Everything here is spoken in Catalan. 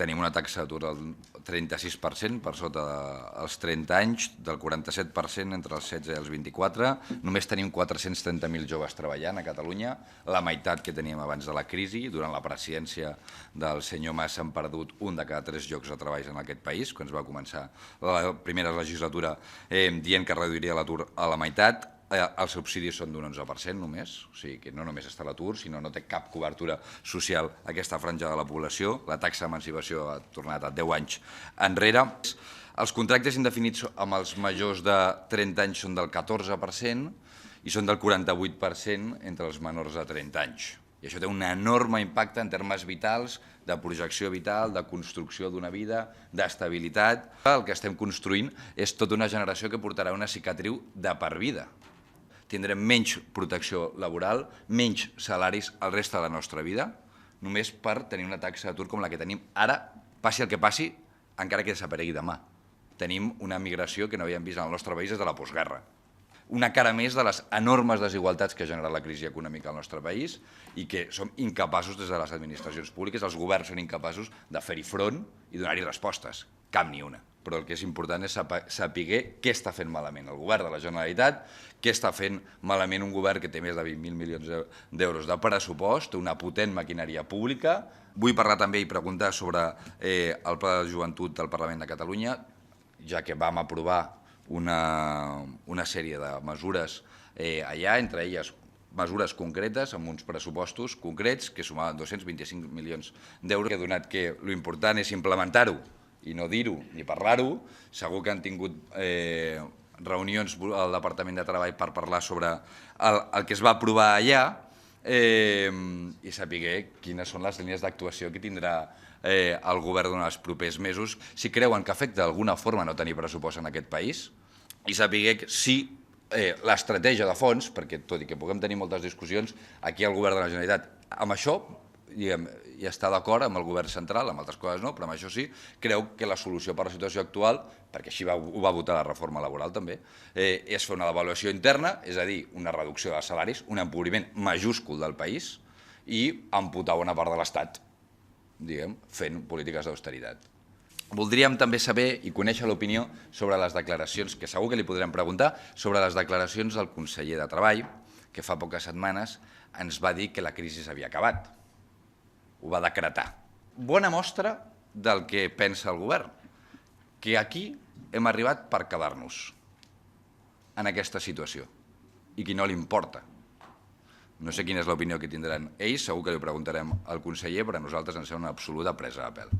tenim una taxa d'atur del 36% per sota dels 30 anys, del 47% entre els 16 i els 24. Només tenim 430.000 joves treballant a Catalunya, la meitat que teníem abans de la crisi. Durant la presidència del senyor Mas s'han perdut un de cada 3 llocs de treball en aquest país, quan es va començar la primera legislatura dient que reduiria l'atur a la meitat. Els subsidis són d'un 11% només, o sigui que no només està a l'atur, sinó no té cap cobertura social aquesta franja de la població. La taxa d'emancipació ha tornat a 10 anys enrere. Els contractes indefinits amb els majors de 30 anys són del 14% i són del 48% entre els menors de 30 anys. I això té un enorme impacte en termes vitals, de projecció vital, de construcció d'una vida, d'estabilitat. El que estem construint és tota una generació que portarà una cicatriu de per vida. Tindrem menys protecció laboral, menys salaris el reste de la nostra vida, només per tenir una taxa d'atur com la que tenim ara, passi el que passi, encara que desaparegui demà. Tenim una migració que no havíem vist en el nostre país des de la postguerra. Una cara més de les enormes desigualtats que ha generat la crisi econòmica al nostre país i que som incapaços des de les administracions públiques, els governs són incapaços de fer-hi front i donar-hi respostes, cap ni una. Però el que és important és saber què està fent malament el govern de la Generalitat, què està fent malament un govern que té més de 20.000 milions d'euros de pressupost, una potent maquinària pública. Vull parlar també i preguntar sobre el Pla de Joventut del Parlament de Catalunya, ja que vam aprovar una sèrie de mesures allà, entre elles mesures concretes, amb uns pressupostos concrets que sumaven 225 milions d'euros, que ha donat que l'important és implementar-ho i no dir-ho ni parlar-ho. Segur que han tingut reunions al Departament de Treball per parlar sobre el que es va aprovar allà i saber quines són les línies d'actuació que tindrà el govern durant els propers mesos, si creuen que afecta d'alguna forma no tenir pressupost en aquest país, i saber si l'estratègia de fons, perquè tot i que puguem tenir moltes discussions, aquí el govern de la Generalitat amb això i està d'acord amb el govern central, amb altres coses no, però amb això sí, creu que la solució per a la situació actual, perquè així ho va votar la reforma laboral també, és fer una devaluació interna, és a dir, una reducció de salaris, un empobriment majúscul del país i amputar bona part de l'Estat, fent polítiques d'austeritat. Voldríem també saber i conèixer l'opinió sobre les declaracions, que segur que li podrem preguntar, sobre les declaracions del conseller de Treball, que fa poques setmanes ens va dir que la crisi s'havia acabat. Ho va decretar. Bona mostra del que pensa el govern, que aquí hem arribat per quedar-nos en aquesta situació i que no li importa. No sé quina és l'opinió que tindran ells, segur que li preguntarem al conseller, però a nosaltres ens sembla una absoluta presa de pèl.